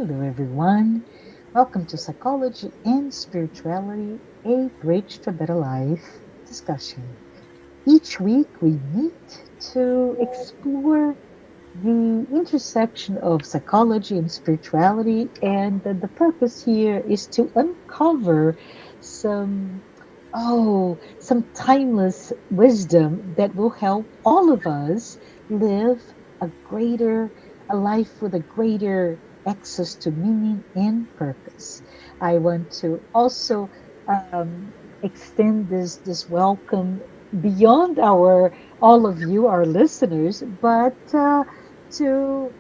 Hello, everyone. Welcome to Psychology and Spirituality, a Bridge to a Better Life discussion. Each week, we meet to explore the intersection of psychology and spirituality, and the purpose here is to uncover some some timeless wisdom that will help all of us live a greater a life with a greater access to meaning and purpose. I want to also um, extend this welcome beyond our all of you, our listeners, but to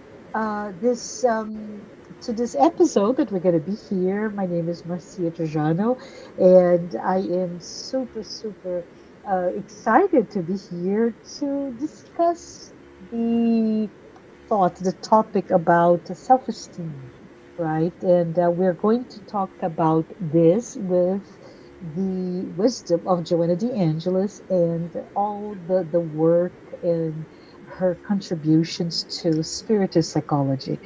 this to this episode that we're going to be here. My name is Marcia Trajano, and I am super excited to be here to discuss the the topic about self-esteem, right? And we're going to talk about this with the wisdom of Joanna de Angelis and all the work and her contributions to Spiritist psychology.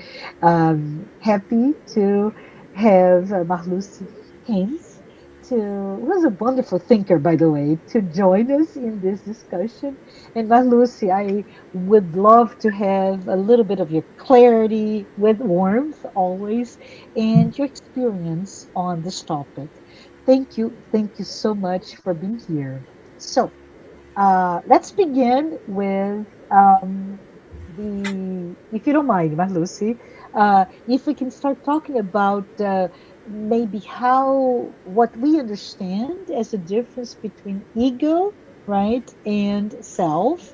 Happy to have Marluce Renz, who is a wonderful thinker, by the way, to join us in this discussion. And Marluce, I would love to have a little bit of your clarity with warmth always and your experience on this topic. Thank you so much for being here. So, let's begin with if you don't mind, Lucy, if we can start talking about maybe what we understand as a difference between ego, right, and self.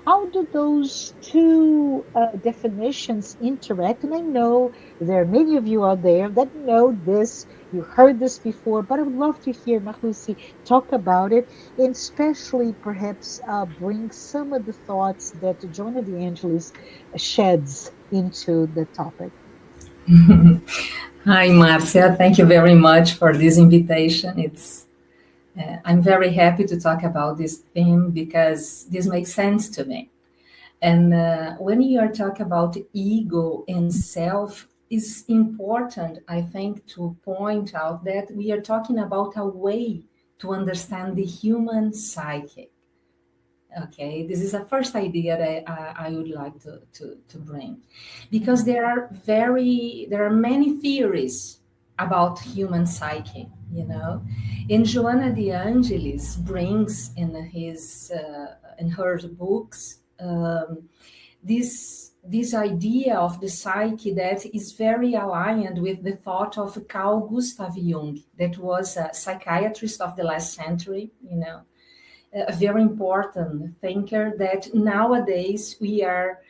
How do those two definitions interact? And I know there are many of you out there that know this, you heard this before, but I would love to hear Mahlusi talk about it, and especially perhaps bring some of the thoughts that Jonah De Angelis sheds into the topic. Hi, Marcia. Thank you very much for this invitation. I'm very happy to talk about this theme because this makes sense to me. And when you are talking about ego and self, it's important, I think, to point out that we are talking about a way to understand the human psyche. Okay, this is the first idea that I would like to bring, because there are many theories about human psyche, and Joanna de Angelis brings in her books this idea of the psyche that is very aligned with the thought of Carl Gustav Jung, that was a psychiatrist of the last century, a very important thinker that nowadays we are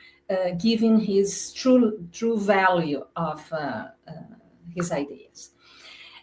giving his true value of his ideas.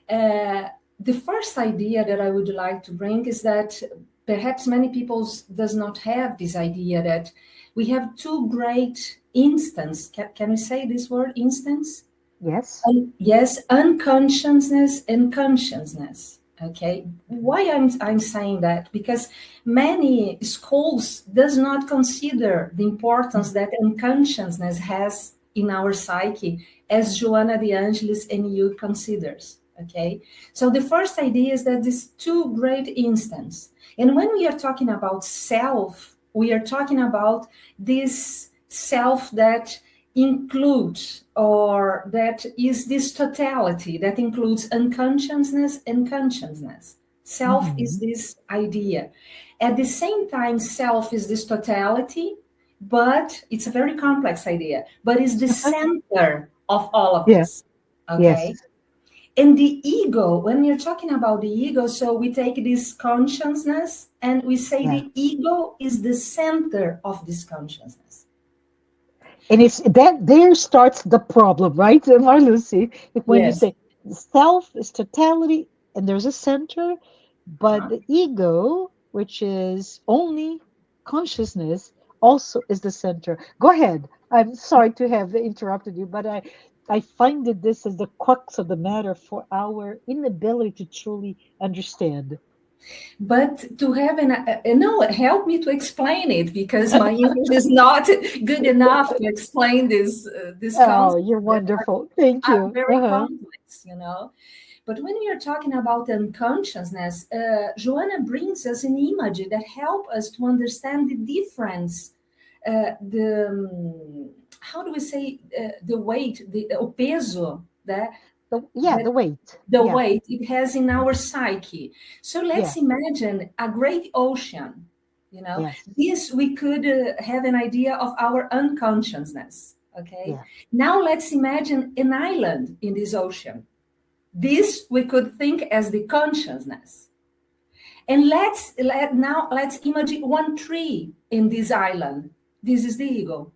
The first idea that I would like to bring is that perhaps many people does not have this idea that we have two great instance. Can we say this word, instance? Yes. Yes, unconsciousness and consciousness. Okay, why I'm saying that? Because many schools does not consider the importance that unconsciousness has in our psyche as Joanna de Angelis and you considers. Okay, so the first idea is that these two great instance, and when we are talking about self, we are talking about this self that includes, or that is this totality that includes unconsciousness and consciousness. Self is Mm-hmm. this idea. At the same time, self is this totality, but it's a very complex idea, but it's the center of all of Yeah. this. Yes. Okay. And the ego, when you're talking about the ego, so we take this consciousness and we say Yeah. the ego is the center of this consciousness. And it's that there starts the problem, right, Marlucy? When you Yes. say self is totality and there's a center, but Uh-huh. the ego, which is only consciousness, also is the center. Go ahead. I'm sorry to have interrupted you, but I find that this is the crux of the matter for our inability to truly understand. But to have no, help me to explain it, because my English is not good enough to explain this Oh, concept you're that wonderful. Thank are you. very Uh-huh. complex, you know. But when we are talking about unconsciousness, Joanna brings us an image that help us to understand the difference, the how do we say, the weight, o peso The that weight. the Yeah. weight it has in our psyche. So Yeah. let's imagine a great ocean. You know, Yes. this we could have an idea of our unconsciousness. Okay. Yeah. Now let's imagine an island in this ocean. This we could think as the consciousness. And let's imagine one tree in this island. This is the ego.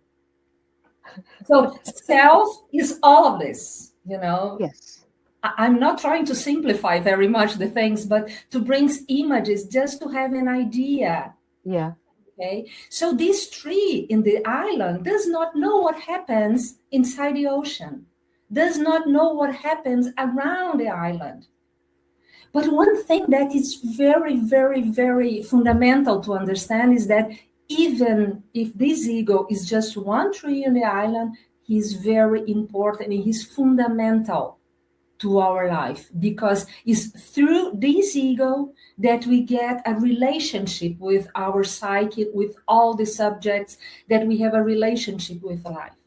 So self is all of this, you know. Yes. I'm not trying to simplify very much the things, but to bring images just to have an idea. Yeah. Okay. So this tree in the island does not know what happens inside the ocean, does not know what happens around the island. But one thing that is very, very, very fundamental to understand is that even if this ego is just one tree on the island, he's very important and he's fundamental to our life, because it's through this ego that we get a relationship with our psyche, with all the subjects, that we have a relationship with life.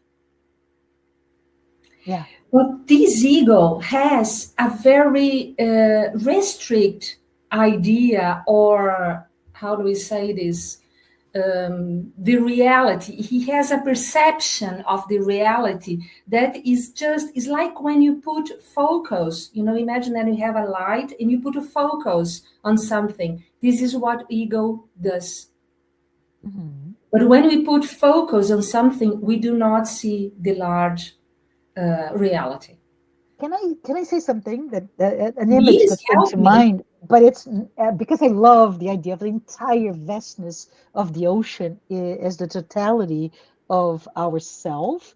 Yeah. But this ego has a very restrict idea, or how do we say this? The reality. He has a perception of the reality that is like when you put focus. You know, imagine that you have a light and you put a focus on something. This is what ego does. Hmm. But when we put focus on something, we do not see the large reality. Can I say something that an image Please that came help to me. mind, but it's because I love the idea of the entire vastness of the ocean as the totality of ourself.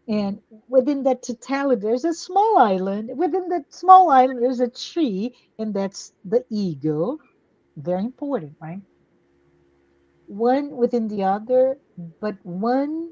And within that totality, there's a small island. Within that small island, there's a tree, and that's the ego. Very important, right? One within the other, but one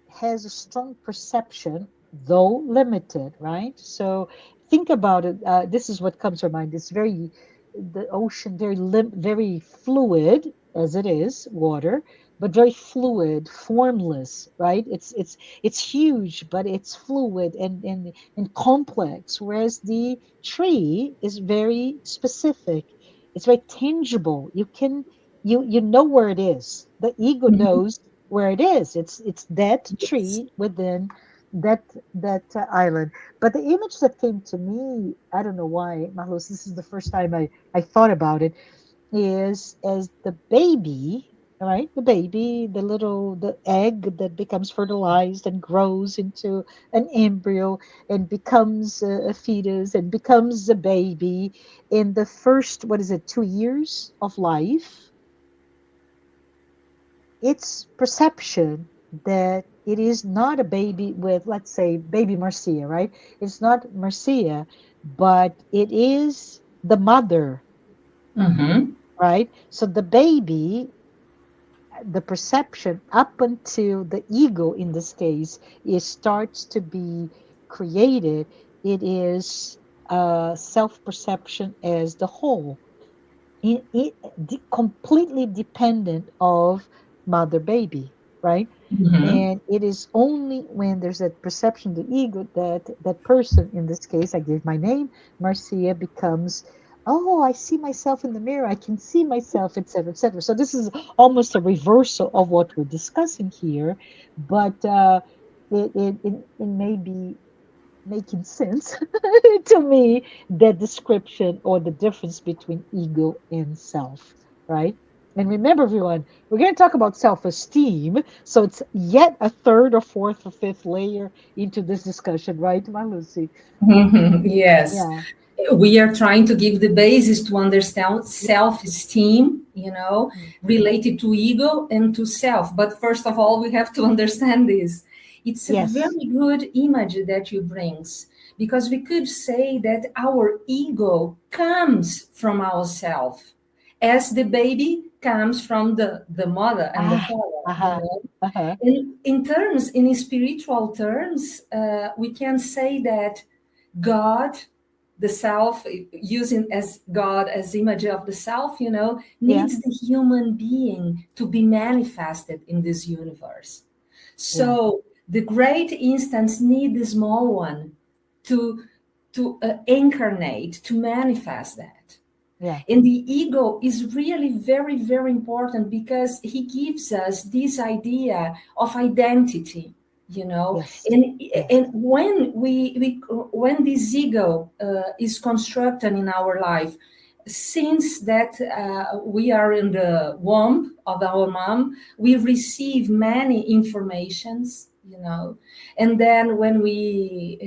has a strong perception, though limited, right? So think about it. This is what comes to mind. It's very, the ocean, very fluid as it is, water, but very fluid, formless, right? It's huge, but it's fluid and complex. Whereas the tree is very specific. It's very tangible. You know where it is. The ego Mhm. knows where it is. It's that Yes. tree within that island. But the image that came to me, I don't know why, Marlos, this is the first time I thought about it, is as the baby, right? The baby, the egg that becomes fertilized and grows into an embryo and becomes a fetus and becomes a baby in the first, what is it, 2 years of life, its perception that it is not a baby with, let's say, baby Marcia, right? It's not Marcia, but it is the mother, Mhm. right? So the baby, the perception up until the ego in this case is starts to be created, it is self-perception as the whole, completely dependent of mother baby, right? Mhm. And it is only when there's that perception, the ego, that that person, in this case I gave my name, Marcia, becomes, oh, I see myself in the mirror, I can see myself, etc., etc. So this is almost a reversal of what we're discussing here, but it may be making sense to me, that description or the difference between ego and self, right? And remember, everyone, we're going to talk about self-esteem. So it's yet a third or fourth or fifth layer into this discussion, right, my Lucy? Mhm. Yes. Yeah. We are trying to give the basis to understand Yes. self-esteem, you know, Mhm. related to ego and to self. But first of all, we have to understand this. It's a Yes. very good image that you brings, because we could say that our ego comes from ourself, as the baby comes from the mother and the Ah, father, you uh-huh, know. uh-huh. In spiritual terms, we can say that God, the self, using as God as image of the self, you know, Yeah, needs the human being to be manifested in this universe. yeah, So the great instance need the small one to incarnate, to manifest that. yeah. And the ego is really very, very important because he gives us this idea of identity, you know. Yes, yes. And when when this ego is constructed in our life, since that we are in the womb of our mom, we receive many informations, you know. And then when we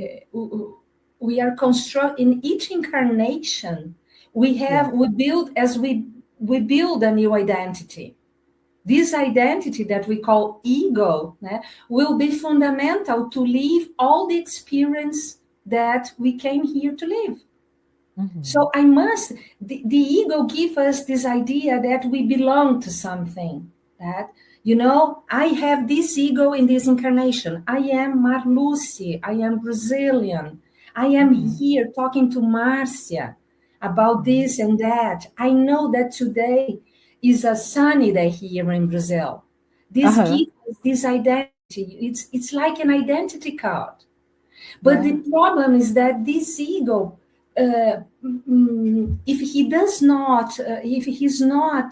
are construct in each incarnation, Yeah. we build as we build a new identity. This identity that we call ego, né, will be fundamental to live all the experience that we came here to live. Mm-hmm. So I must, the ego give us this idea that we belong to something. That, you know, I have this ego in this incarnation. I am Marluce. I am Brazilian. I am Mm-hmm. here talking to Marcia about Mm-hmm. this and that. I know that today is a sunny day here in Brazil. This Uh-huh. gives us this identity. It's like an identity card. But the Yeah. problem is that this ego, if he does not, if he's not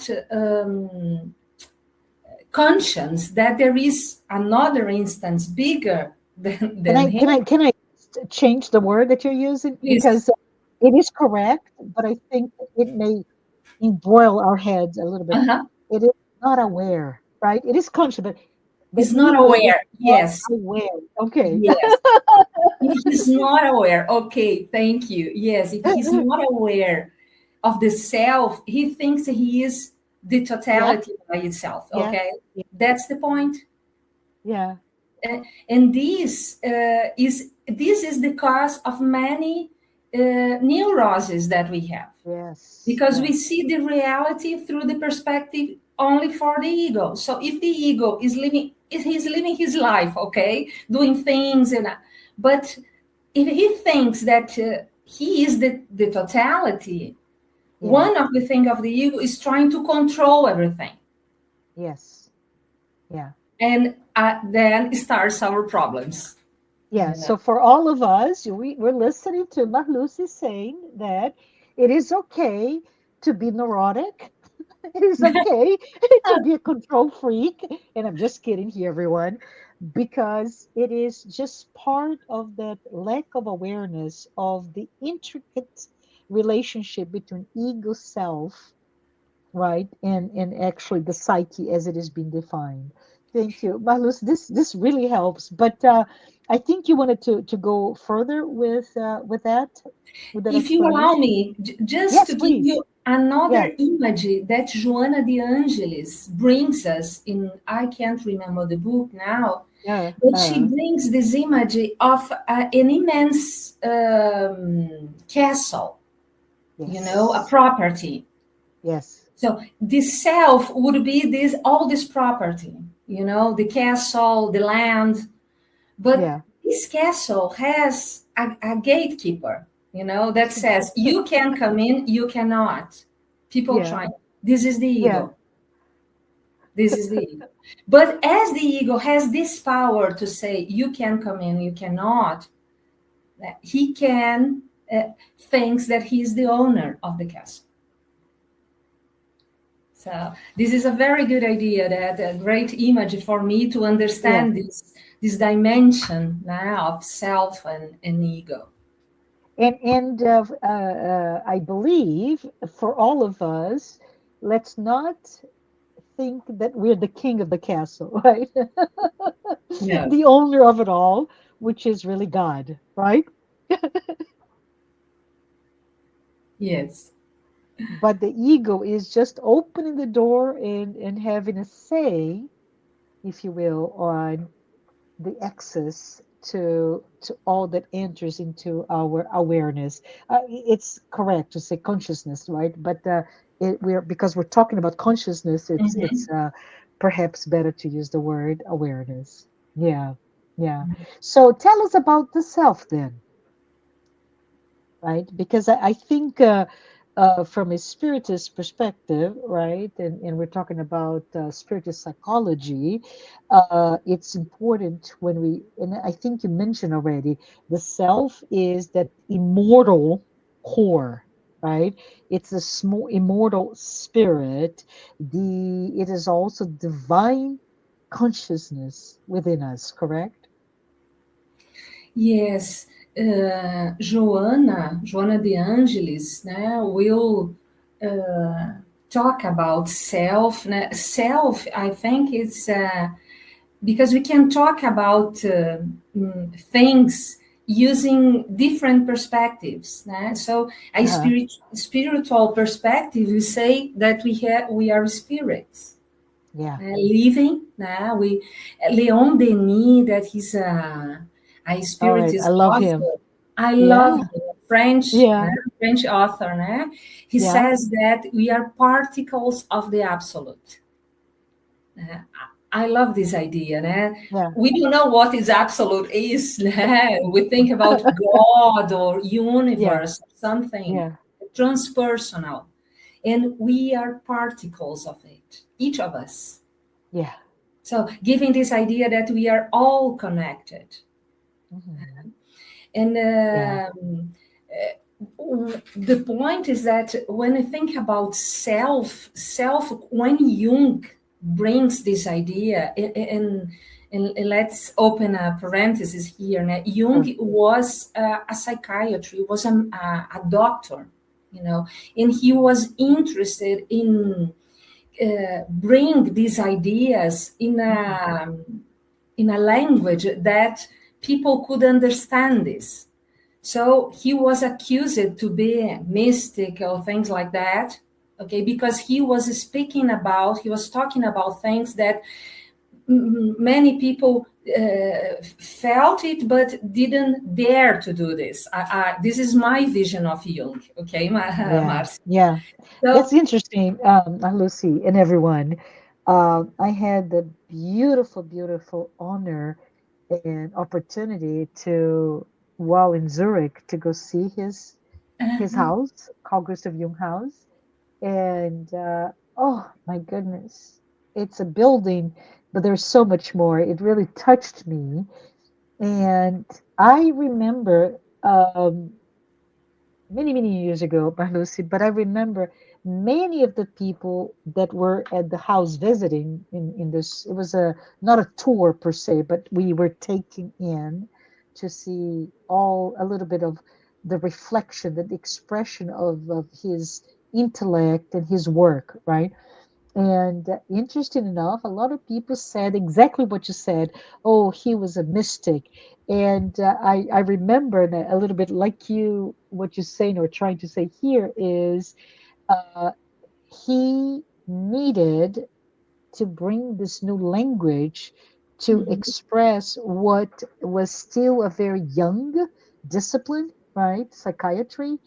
conscious that there is another instance bigger Can than I can him, I can I change the word that you're using? please. Because it is correct, but I think it may embroil our heads a little bit. Uh-huh. It is not aware, right? It is conscious, but the He's not ego is aware. not Yes, aware. Okay. yes. If he's not aware, okay, thank you. Yes, if he's not aware of the self, he thinks he is the Yeah, totality by itself. yeah, Okay, yeah, that's the point. yeah. And this is the cause of many neuroses that we have, Yes, because we yes. see the reality through the perspective only for the ego. So if the ego is living, if he's living his life, okay, doing things, and but if he thinks that he is the totality, Yeah, one of the things of the ego is trying to control everything, yes, yeah. and then starts our problems. Yeah, You know. so for all of us, we're listening to Marluce saying that it is okay to be neurotic. It is okay to be a control freak. And I'm just kidding here, everyone, because it is just part of that lack of awareness of the intricate relationship between ego self, right, and actually the psyche as it is being defined. Thank you, Marlus. This really helps. But I think you wanted to go further with that If you allow explanation. me, just Yes, to give please. you Yeah. another image that Joana de Angelis brings us in, I can't remember the book now, Yeah. but she brings this image of an immense castle, you know, a Yes. property. Yes. So the self would be this all this property, you know, the castle, the land. But Yeah. this castle has a gatekeeper, you know, that says you can come in, you cannot. People Yeah. try. This is the Yeah. ego. This is the ego. But as the ego has this power to say you can come in, you cannot, he can thinks that he's the owner of the castle. So this is a very good idea. That a great image for me to Yeah. understand this dimension now of self and ego. And I believe for all of us, let's not think that we're the king of the castle, right? No. The owner of it all, which is really God, right? Yes. But the ego is just opening the door and having a say, if you will, on the access to all that enters into our awareness. It's correct to say consciousness, right? But we're because we're talking about consciousness, it's perhaps better to use the word awareness. Yeah, yeah. So tell us about the self then, right? Because I think from a spiritist perspective, right, and we're talking about spiritist psychology, it's important when we, and I think you mentioned already, the self is that immortal core, right? It's a small immortal spirit. It is also divine consciousness within us, correct? Yes, Joana de Angelis, né, will talk about self. Né? Self, I think it's because we can talk about things using different perspectives. Né? So, a Uh-huh. spiritual perspective, we say that we are spirits. Yeah. Living, né? Leon Denis, that he's a All right. I spiritist love him. author. I love Yeah. him, French, né? Yeah. French author. Né? He Yeah. says that we are particles of the absolute. Né? I love this idea. Né? Yeah. We don't know what is absolute is. Né? We think about God or Yeah. universe, something Yeah. transpersonal, and we are particles of it, each of us. Yeah. So, giving this idea that we are all connected. Mhm. And Yeah. the point is that when I think about when Jung brings this idea, and let's open a parenthesis here. Né? Jung Sure. was a psychiatry, was a doctor, and he was interested in bring these ideas Mhm. in a language that people could understand this. So he was accused to be mystic or things like that, okay, because he was talking about things that many people felt it but didn't dare to do this. This is my vision of Jung, okay, Yeah. Marcia. Yeah. It's So, interesting, Lucy and everyone. I had the beautiful, beautiful honor and opportunity to, while in Zurich, to go see his house, Carl Gustav Jung House. And oh my goodness, it's a building, but there's so much more. It really touched me. And I remember many, many years ago, Marlucy, but I remember many of the people that were at the house visiting in this, it was not a tour per se, but we were taking in to see all a little bit of the reflection, the expression of his intellect and his work, right? And interesting enough, a lot of people said exactly what you said. Oh, he was a mystic. And I remember that a little bit like you, what you're saying or trying to say here is uh, he needed to bring this new language to express what was still a very young discipline, right? Psychiatry,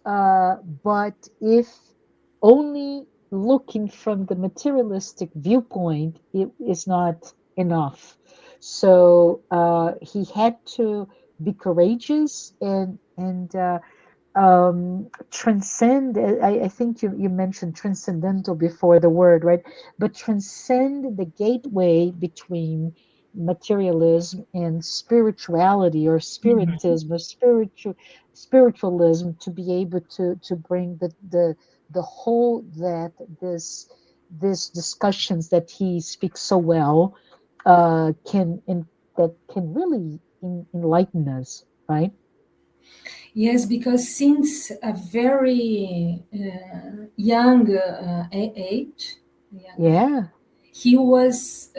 but if only looking from the materialistic viewpoint, it is not enough. So he had to be courageous and transcend. I think you mentioned transcendental before the word, right? But transcend the gateway between materialism and spirituality or spiritism or spiritualism to be able to bring the whole that this discussions that he speaks so well can that can really enlighten us, right? yes, because since a very young age, Yeah, he was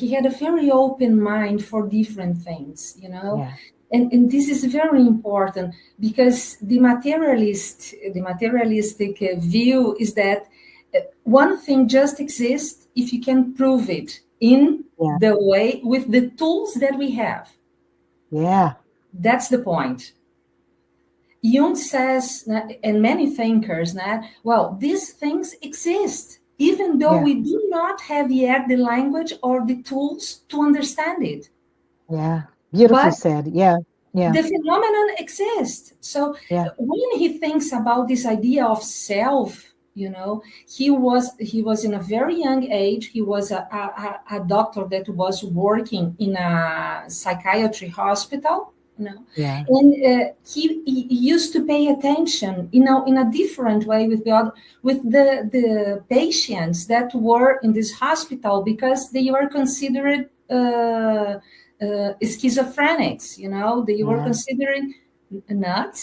he had a very open mind for different things, yeah, and this is very important because the materialistic view is that one thing just exists if you can prove it in Yeah. the way with the tools that we have. Yeah. That's the point. Jung says, and many thinkers, well, these things exist, even though Yeah. we do not have yet the language or the tools to understand it. Yeah. Beautifully But said. Yeah. Yeah. the phenomenon exists. So Yeah. when he thinks about this idea of self, he was in a very young age. He was a doctor that was working in a psychiatry hospital, Yeah. and he used to pay attention, in a different way with the patients that were in this hospital, because they were considered schizophrenics. They were Yeah. considered nuts,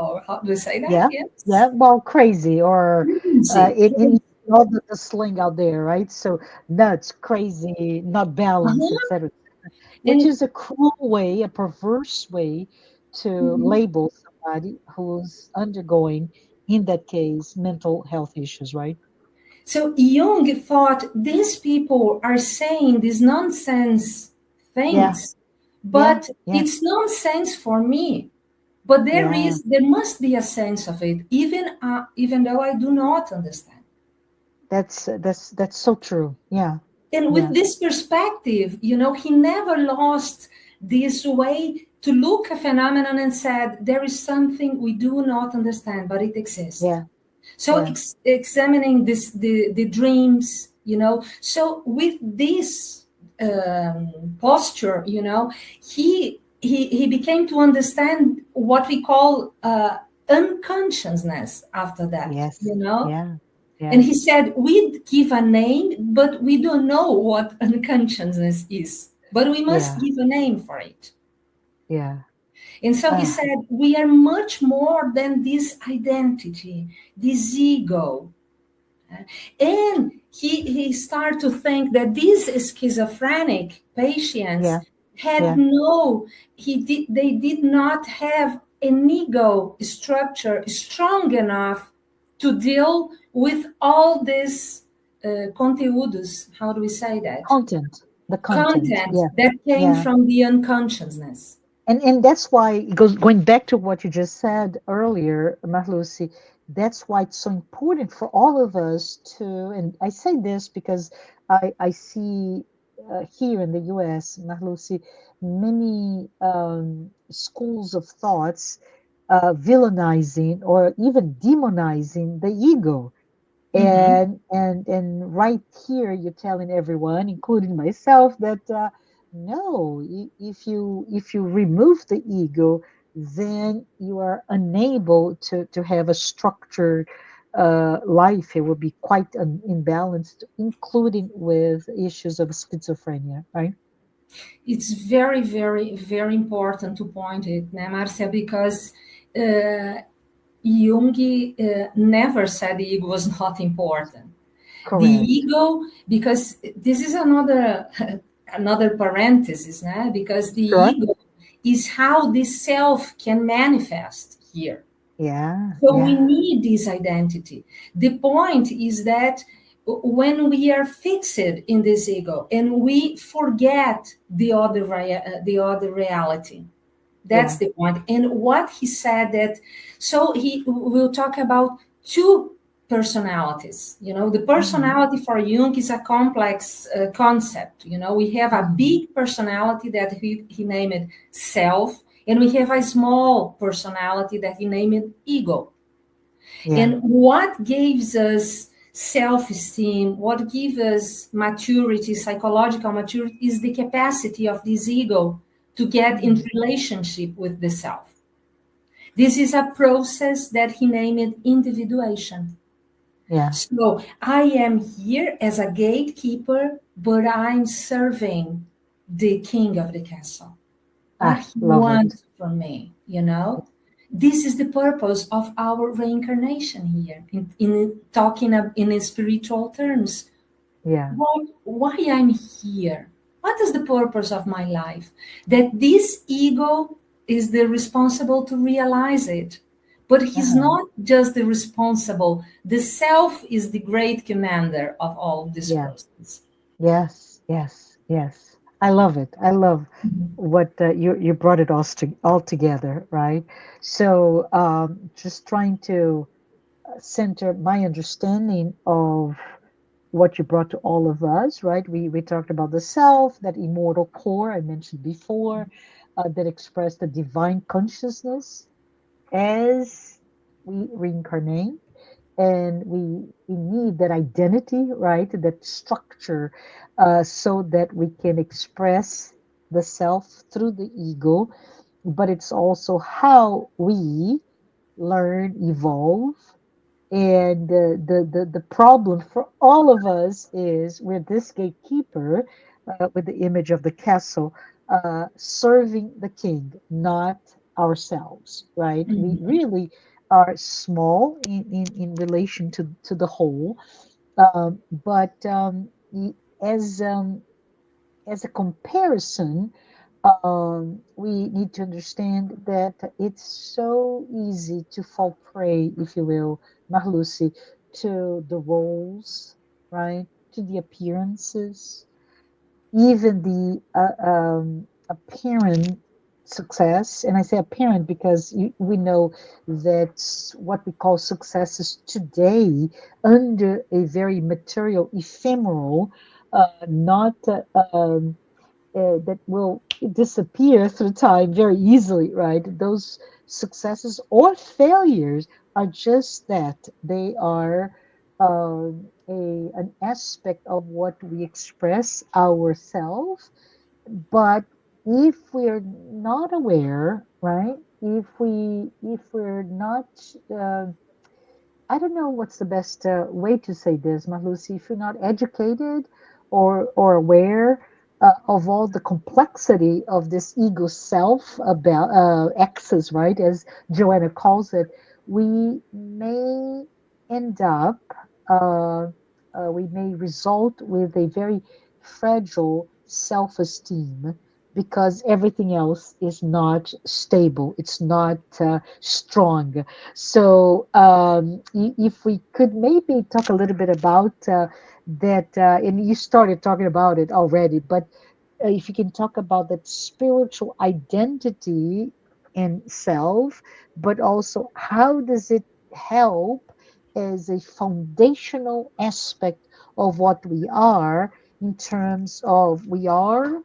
or how do you say that? Yeah. Yes, Yeah. Well, crazy or crazy. in all the sling out there, right? So nuts, crazy, not balanced, Uh-huh. etc. Which And is a cruel way, a perverse way to mhm. label somebody who's undergoing, in that case, mental health issues, right? So Jung thought these people are saying these nonsense Yeah. things, Yeah. but Yeah. it's nonsense for me. But Yeah. there must be a sense of it, even though I do not understand. That's so true. Yeah. And with Yeah. this perspective, he never lost this way to look a phenomenon and said, there is something we do not understand, but it exists. Yeah. So Yeah. examining the dreams, so with this posture, he became to understand what we call unconsciousness after that, Yes. Yeah. and Yeah. he said, we give a name, but we don't know what unconsciousness is, but we must Yeah. give a name for it. Yeah. And so he Ah, said, we are much more than this identity, this ego. And he started to think that these schizophrenic patients yeah. had Yeah. they did not have an ego structure strong enough to deal with all these conteúdos, how do we say that? Content. The content. Content Yeah. that came Yeah. from the unconsciousness. And that's why it goes going back to what you just said earlier, Marluce. That's why it's so important for all of us to, and I say this because I see here in the U.S., Marluce, many schools of thoughts villainizing or even demonizing the ego. Mhm. And right here you're telling everyone, including myself, that no, if you remove the ego, then you are unable to have a structured life. It will be quite imbalanced, including with issues of schizophrenia, right? It's very, very, very important to point it, Marcia, because uh, Jung never said the ego was not important. The Correct. ego, because this is another another parenthesis, because the Sure. ego is how the self can manifest here. Yeah. So we Yeah. need this identity. The point is that when we are fixed in this ego and we forget the other reality, that's Yeah. the point. And what he said that, so he will talk about two personalities. The Hmm. personality for Jung is a complex concept. We have a Hmm. big personality that he named self, and we have a small personality that he named ego. Yeah. And what gives us self-esteem, what gives us maturity, psychological maturity, is the capacity of this ego to get in Hmm. relationship with the self. This is a process that he named individuation. Yeah. So I am here as a gatekeeper, but I'm serving the king of the castle. What Ah, he love it. wants from me. This is the purpose of our reincarnation here, in talking in spiritual terms. Yeah. Why I'm here? What is the purpose of my life? That this ego is the responsible to realize it. But he's Uh-huh. not just the responsible. The self is the great commander of all this Yeah. process. Yes. Yes, yes. I love it. I love what you brought it all together, right? So just trying to center my understanding of what you brought to all of us, right? We talked about the self, that immortal core I mentioned before, that expressed the divine consciousness as we reincarnate, and we need that identity, right, that structure, so that we can express the self through the ego. But it's also how we learn, evolve. And the problem for all of us is we're this gatekeeper, with the image of the castle, serving the king, not ourselves, right? We Mhm. really are small in relation to the whole. But as as a comparison, we need to understand that it's so easy to fall prey, if you will, Marluce, to the roles, right? To the appearances, even the apparent success. And I say apparent because we know that what we call successes today, under a very material, ephemeral, not that will disappear through time very easily, right? Those successes or failures are just that. They are an aspect of what we express ourselves. But if we're not aware, right? If we're not I don't know what's the best way to say this, Marlucy. If you're not educated or aware of all the complexity of this ego self about access, right, as Joanna calls it, we may end up, uh, we may result with a very fragile self-esteem because everything else is not stable. It's not strong. So, if we could maybe talk a little bit about that, and you started talking about it already, but if you can talk about that spiritual identity and self, but also how does it help as a foundational aspect of what we are, in terms of we are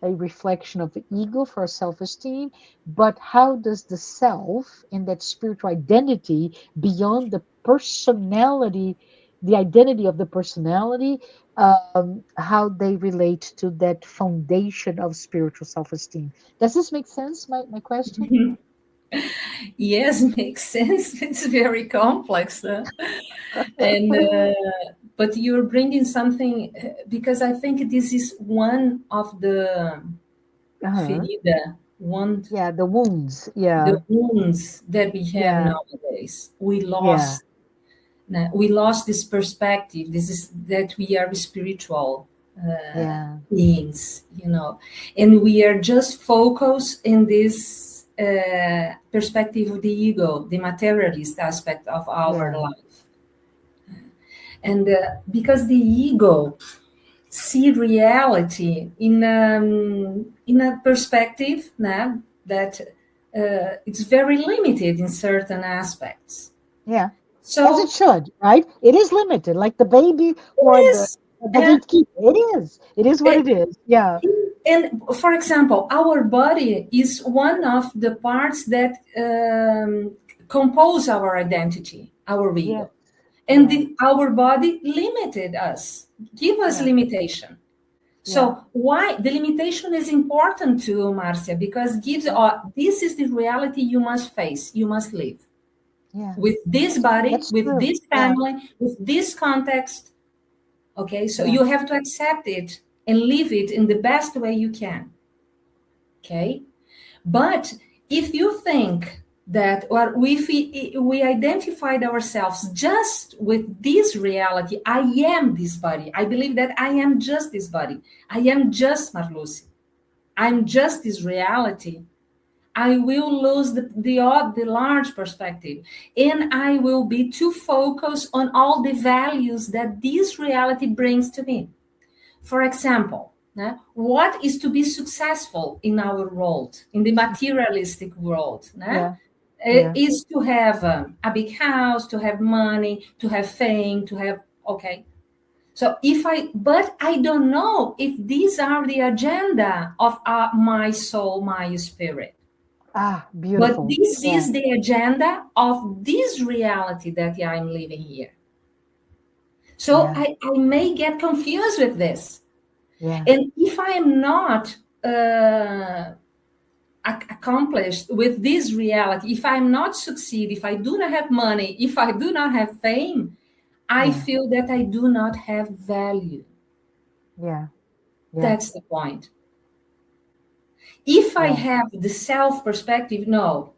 a reflection of the ego for self-esteem, but how does the self and that spiritual identity beyond the personality, the identity of the personality, how they relate to that foundation of spiritual self-esteem? Does this make sense, my question? Yes, makes sense. It's very complex, and but you're bringing something because I think this is one of the Uh-huh. ferida, one Yeah, the wounds. the Yeah, wounds that we have yeah, nowadays. yeah, We lost this perspective. This is that we are spiritual yeah, beings, and we are just focused in this perspective of the ego, the materialist aspect of our yeah, life. And because the ego see reality in a perspective now that it's very limited in certain aspects. yeah. As it So should, right? It is limited, like the baby or yes, the gatekeeper. It is. It is what uh, it is. Yeah. and for example, our body is one of the parts that compose our identity, our Yes. ego. And Yeah. our body limited us, give us Yeah. limitation. Yeah. So why the limitation is important to Marcia because gives Yeah. this is the reality you must face, you must live Yeah. with this body, That's with true. this Yeah. family, with this context. Okay, so Yeah. you have to accept it and live it in the best way you can. Okay, but if you think that, or we identified ourselves just with this reality, I am this body. I believe that I am just this body. I am just Marluce. I'm just this reality. I will lose the large perspective, and I will be too focused on all the values that this reality brings to me. For example, what is to be successful in our world, in the materialistic world? Yeah. Yeah. Is to have a big house, to have money, to have fame, to have, okay. So but I don't know if these are the agenda of my soul, my spirit. Ah, But beautiful. this Yeah. is the agenda of this reality that I'm living here. So Yeah. I may get confused with this. Yeah. And if I am not accomplished with this reality, if I'm not succeed, if I do not have money, if I do not have fame, I Yeah. feel that I do not have value. Yeah. Yeah. That's the point. If I Yeah. have the self perspective, no,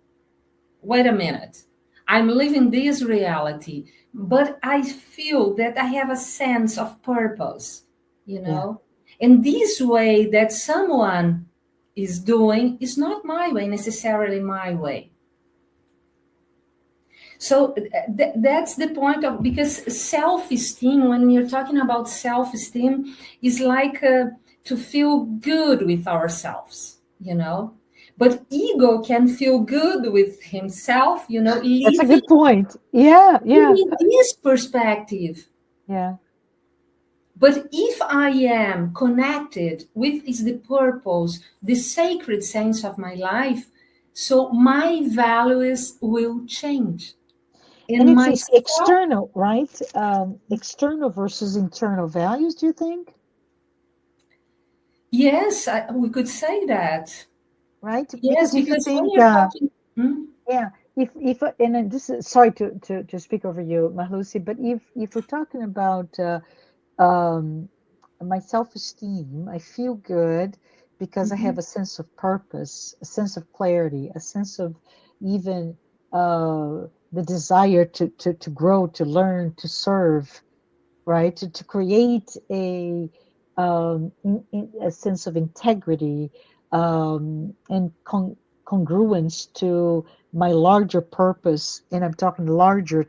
wait a minute. I'm living this reality, but I feel that I have a sense of purpose, you Yeah. know? And this way that someone is doing is not my way, necessarily my way. So that's the point of, because self-esteem, when we are talking about self-esteem, is like to feel good with ourselves, you know. But ego can feel good with himself, you know, That's a living good point. Yeah. Yeah. in this perspective. Yeah. But if I am connected with is the purpose, the sacred sense of my life, so my values will change. And And it's my this external, right? External versus internal values, do you think? yes, we could say that. Right? Yes, Because if you because when think, you're talking, hmm? yeah, if and then this is sorry to speak over you, Mahlusi, but if we're talking about um, my self-esteem, I feel good because I have Hmm. a sense of purpose, a sense of clarity, a sense of even the desire to grow, to learn, to serve, right? To create a sense of integrity and congruence to my larger purpose. And I'm talking larger,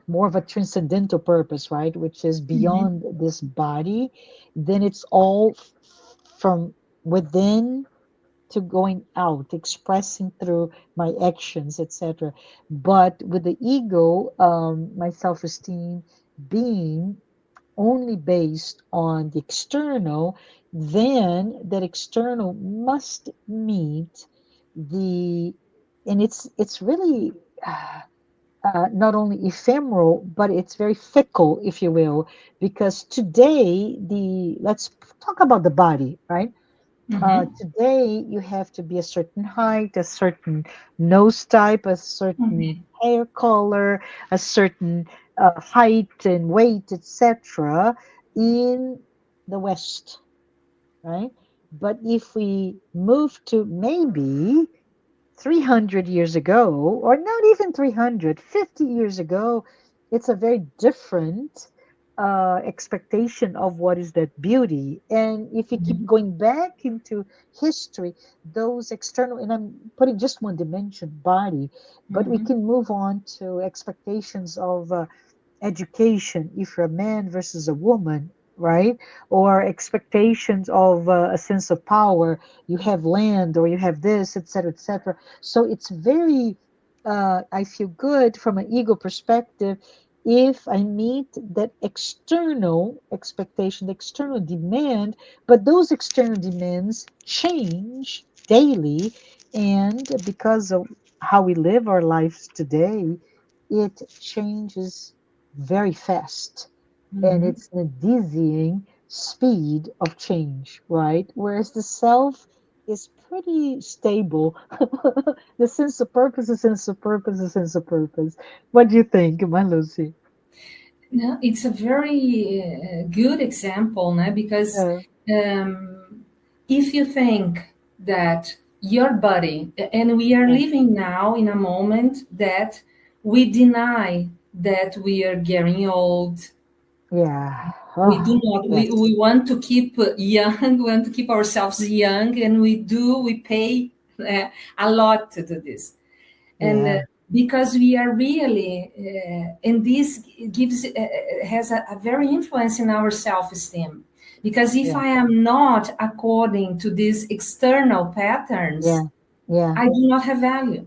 more of a transcendental purpose, right? Which is Hmm. beyond this body. Then it's all from within to going out, expressing through my actions, etc. But with the ego, my self-esteem being only based on the external, then that external must meet the, and it's really not only ephemeral, but it's very fickle, if you will, because today let's talk about the body, right? Hmm. Today, you have to be a certain height, a certain nose type, a certain Hmm. hair color, a certain height and weight, etc., in the West, right? But if we move to maybe 300 years ago, or not even 350 years ago, it's a very different expectation of what is that beauty. And if you keep Hmm. going back into history, those external, and I'm putting just one dimension, body, but we Hmm. can move on to expectations of education if you're a man versus a woman, right? Or expectations of a sense of power, you have land or you have this, etc., etc. So it's very I feel good from an ego perspective if I meet that external expectation, the external demand, but those external demands change daily, and because of how we live our lives today, it changes very fast, and Hmm. it's a dizzying speed of change, right? Whereas the self is pretty stable. The sense of purpose, the sense of purpose, the sense of purpose. What do you think, my Lucy? No, it's a very good example, no? Because Yeah, if you think that your body, and we are yeah, living now in a moment that we deny that we are getting old. yeah. We do Oh, not, yes, we want to keep young, we want to keep ourselves young, and we pay a lot to do this. And yeah, because we are really and this gives has a very influence in our self-esteem, Because if Yeah. I am not according to these external Yeah. patterns, Yeah. I do not have value.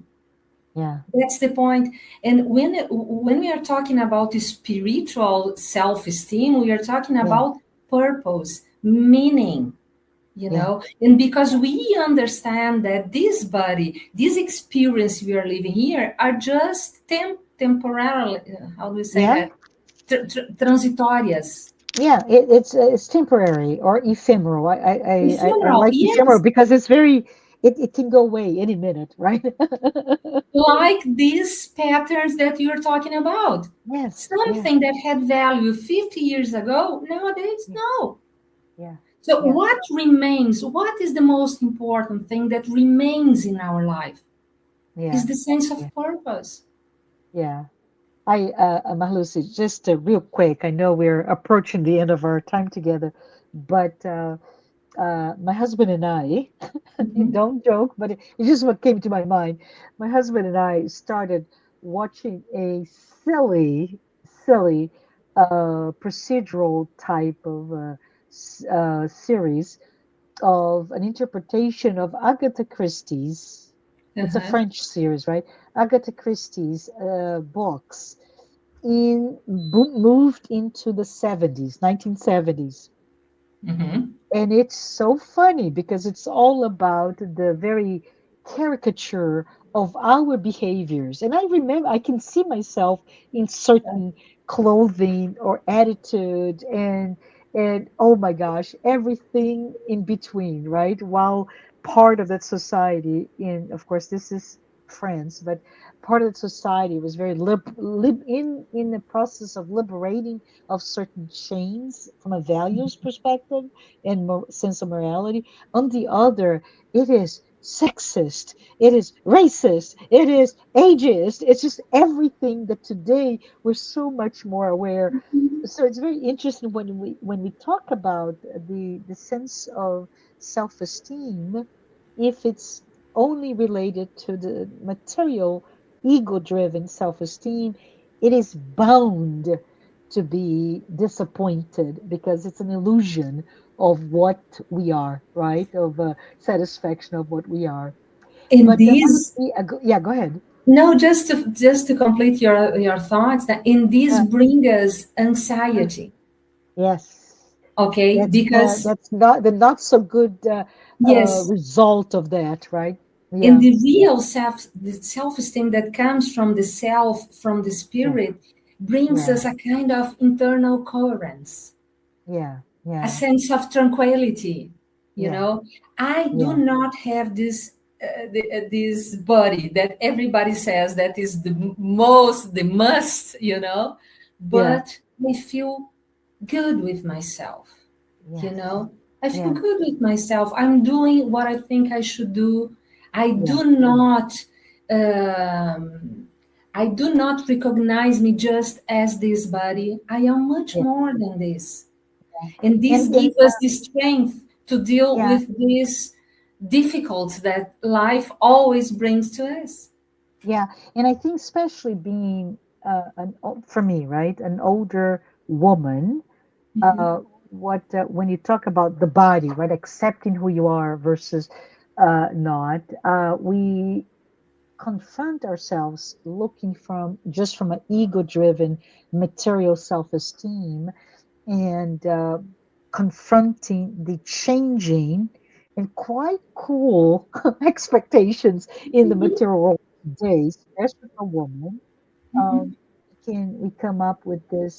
Yeah. That's the point. And when we are talking about the spiritual self-esteem, we are talking Yeah. about purpose, meaning, Yeah. and because we understand that this body, this experience we are living here are just temporarily, how do we say Yeah. that? Transitorias. Yeah. It's temporary or ephemeral. I Ephemeral, like ephemeral yes. because it's very it can go away any minute, right? Like these patterns that you're talking about. Yes. Yes. Something that had value 50 years ago, nowadays, Yeah. no. Yeah. So, Yeah. what remains? What is the most important thing that remains in our life? Is Yeah. the sense Yeah. of purpose. Yeah. Marluce, just real quick. I know we're approaching the end of our time together, but my husband and I, Mhm. don't joke, but it's just what came to my mind. My husband and I started watching a silly procedural type of series of an interpretation of Agatha Christie's. It's a Uh-huh. French series, right? Agatha Christie's books moved into the 70s, 1970s. Mhm. And it's so funny because it's all about the very caricature of our behaviors. And I remember I can see myself in certain clothing or attitude and oh my gosh, everything in between, right? While part of that society, in of course this is France, but part of the society was very in the process of liberating of certain chains from a values perspective and sense of morality. On the other, it is sexist, it is racist, it is ageist. It's just everything that today we're so much more aware. So it's very interesting when we talk about the sense of self-esteem, if it's only related to the material ego-driven self-esteem, it is bound to be disappointed because it's an illusion of what we are, right? Of satisfaction of what we are. In But these, yeah, go ahead. no, just to complete your thoughts, that in these Uh, bring us uh, anxiety, yes, okay? Because that's not the not so good yes, result of that, right? in Yeah, the real the self-esteem that comes from the self, from the yeah, spirit, brings yeah, us a kind of internal coherence, yeah, a yeah, sense of tranquility. you yeah, know I do yeah, not have this body that everybody says that is the must, yeah, but I feel good with myself. you yes, know I feel yeah, good with myself. I'm doing what I think I should do. i yeah, do not um, I do not recognize me just as this body. I am much yeah, more than this, yeah. and this And gives us the strength to deal yeah, with these difficulties that life always brings to us. yeah, and I think especially being for me, right, an older woman, Mhm. uh, what when you talk about the body, right, accepting who you are versus not, we confront ourselves looking from just from an ego-driven material self-esteem and confronting the changing and quite cool expectations in the material world today, especially for women. Mhm. um, we come up with this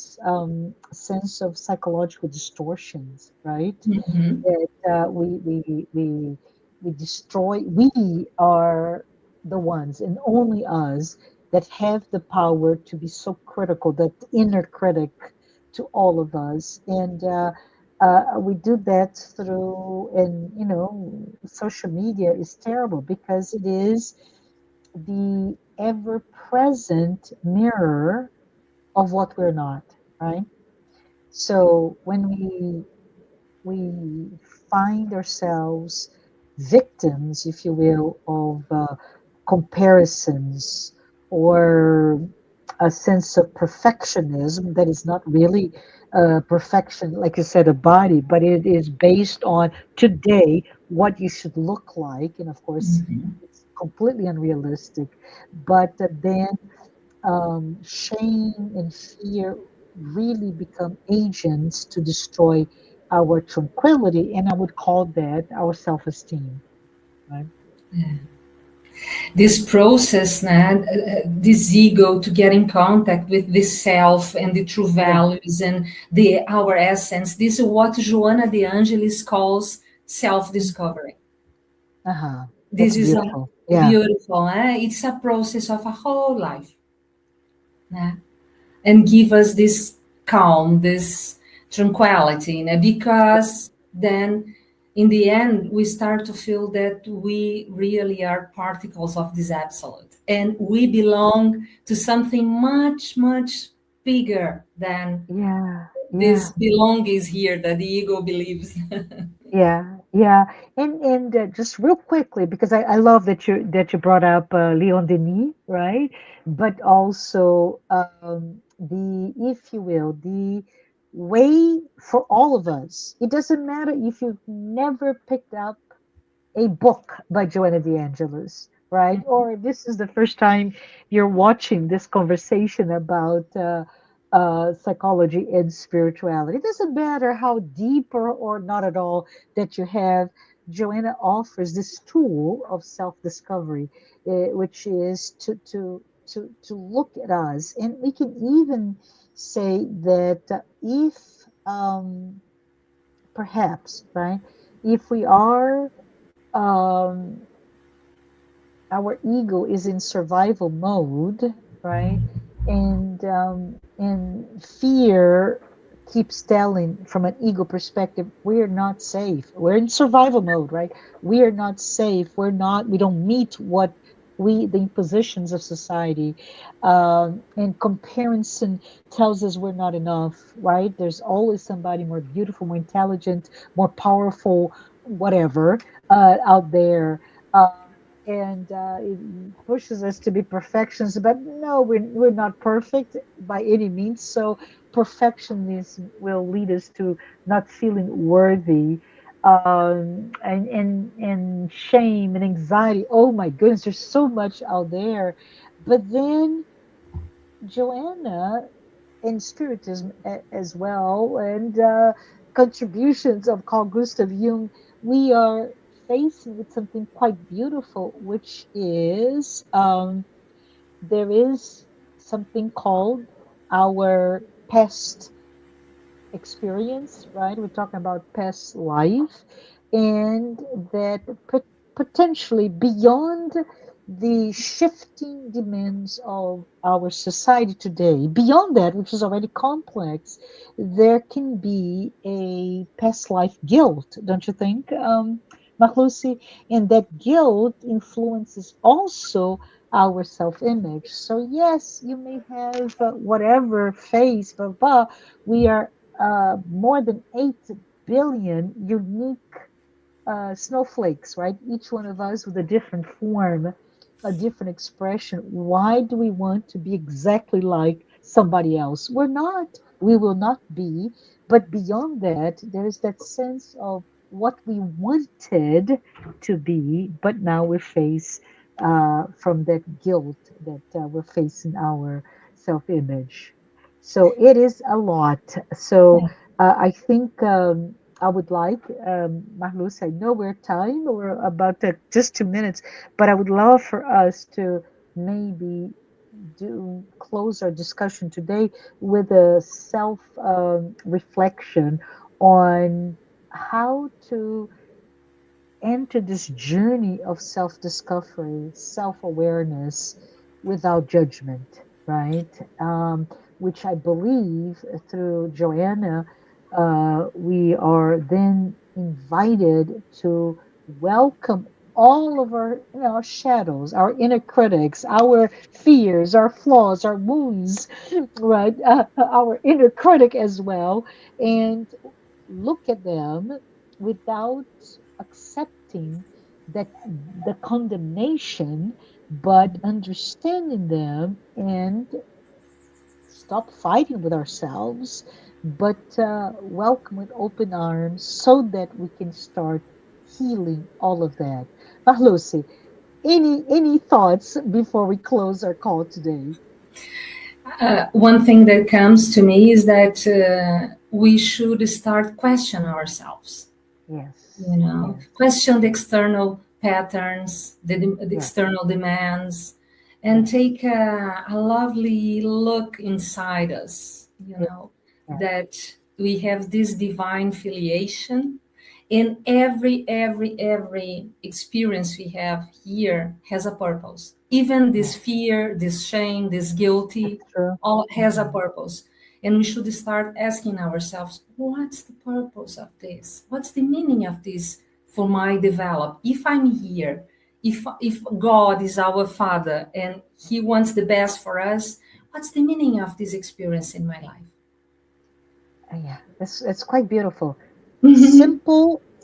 sense of psychological distortions, right? Mhm. That we destroy. We are the ones, and only us, that have the power to be so critical. That inner critic to all of us, and we do that through, and social media is terrible because it is the ever present mirror of what we're not, right? So when we find ourselves victims, if you will, of comparisons or a sense of perfectionism that is not really perfection, like you said, a body, but it is based on today what you should look like. And of course, it's completely unrealistic. But then shame and fear really become agents to destroy our tranquility. And I would call that our self esteem, right? This process, this ego to get in contact with the self and the true Yeah. values and the our essence. This is what Joana de Angelis calls self-discovery. Uh-huh. This That's is a beautiful. Yeah. beautiful. It's a process of a whole life, né? And give us this calm, this tranquility, because then in the end we start to feel that we really are particles of this absolute and we belong to something much, much bigger than Yeah. this Yeah. belongings here that the ego believes. Yeah, yeah, and just real quickly, because I love that you brought up Leon Denis, right? But also the, if you will, the way for all of us. It doesn't matter if you've never picked up a book by Joanna de Angelis, right? Or this is the first time you're watching this conversation about psychology and spirituality. It doesn't matter how deep or not at all that you have. Joanna offers this tool of self-discovery, which is to look at us, and we can even say that if perhaps, right, if we are um, our ego is in survival mode, right? And fear keeps telling from an ego perspective, we're not safe. We're in survival mode, right? We are not safe. We don't meet what the impositions of society. And comparison tells us we're not enough, right? There's always somebody more beautiful, more intelligent, more powerful, whatever, out there. And it pushes us to be perfections, but no, we're not perfect by any means. So perfectionism will lead us to not feeling worthy, and shame and anxiety. Oh my goodness, there's so much out there. But then Joanna, in Spiritism as well, and contributions of Carl Gustav Jung, we are facing with something quite beautiful, which is there is something called our past experience, right? We're talking about past life, and that potentially beyond the shifting demands of our society today, beyond that, which is already complex, there can be a past life guilt, don't you think, Marluce? And that guilt influences also our self image. So, yes, you may have whatever face, blah, we are more than 8 billion unique snowflakes, right? Each one of us with a different form, a different expression. Why do we want to be exactly like somebody else? We're not. We will not be. But beyond that, there's that sense of what we wanted to be, but now we're faced from that guilt that we're facing our self image. So it is a lot. So I think I would like, Marluce, I know we're time, we're about just 2 minutes, but I would love for us to maybe do close our discussion today with a self reflection on how to enter this journey of self discovery, self awareness without judgment, right? Which I believe through Joanna, we are then invited to welcome all of our, our shadows, our inner critics, our fears, our flaws, our wounds, right? Our inner critic as well, and look at them without accepting that the condemnation, but understanding them and stop fighting with ourselves, but welcome with open arms so that we can start healing all of that. Lucy, any thoughts before we close our call today? One thing that comes to me is that we should start question ourselves. You Yes, know, yes, question the external patterns, the yes, external demands, and yes, take a lovely look inside us. You yes, know, yes. that we have this divine filiation, and every experience we have here has a purpose. Even Yes, this fear, this shame, this guilty, that's true. all has a Mhm. purpose. And we should start asking ourselves, what's the purpose of this? What's the meaning of this for my develop? If I'm here, if God is our Father and He wants the best for us, what's the meaning of this experience in my life? Yeah, it's quite beautiful.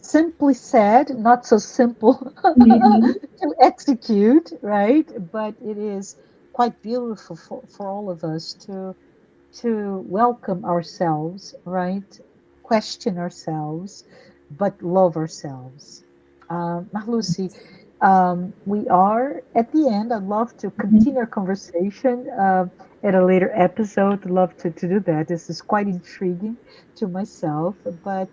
Simply said, not so simple to execute, right? But it is quite beautiful for all of us to welcome ourselves, right? Question ourselves, but love ourselves. Lucy, we are at the end. I'd love to continue our conversation at a later episode. I'd love to do that. This is quite intriguing to myself, but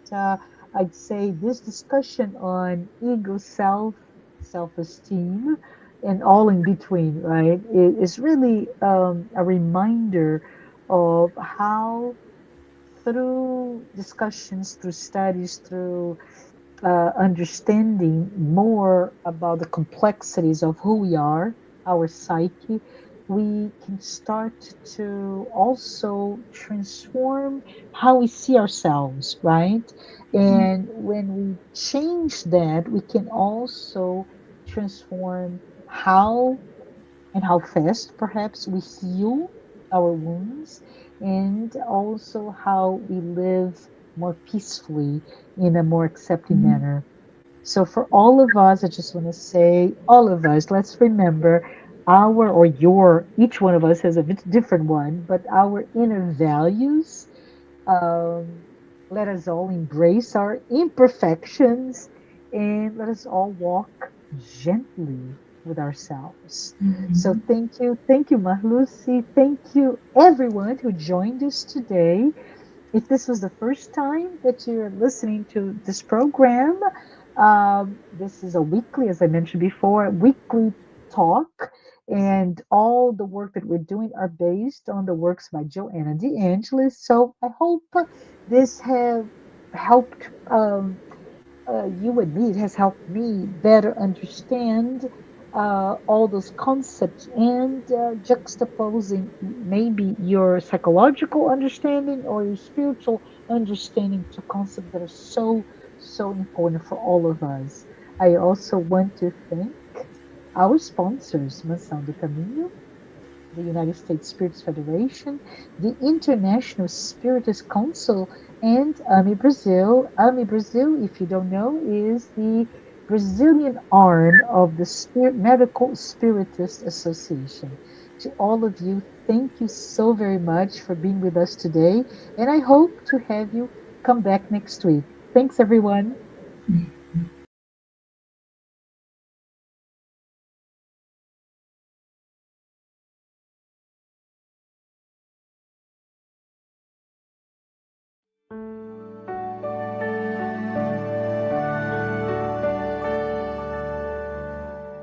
I'd say this discussion on ego, self-esteem, and all in between, right, is really a reminder of how through discussions, through studies, through understanding more about the complexities of who we are, our psyche, we can start to also transform how we see ourselves, right? And when we change that, we can also transform how and how fast perhaps we heal our wounds, and also how we live more peacefully in a more accepting manner. So, for all of us, I just want to say, all of us, let's remember our or your, each one of us has a bit different one, but our inner values. um, Let us all embrace our imperfections and let us all walk gently with ourselves. So thank you, Marluce. Thank you, everyone who joined us today. If this was the first time that you're listening to this program, this is a weekly, as I mentioned before, weekly talk, and all the work that we're doing are based on the works by Joanna DeAngelis. So I hope this have helped you and me. It has helped me better understand all those concepts and juxtaposing maybe your psychological understanding or your spiritual understanding to concepts that are so important for all of us. I also want to thank our sponsors, Mansão do Caminho, the United States Spiritist Federation, the International Spiritist Council, and AMI Brazil. AMI Brazil, if you don't know, is the Brazilian arm of the Medical Spiritist Association. To all of you, thank you so very much for being with us today, and I hope to have you come back next week. Thanks, everyone.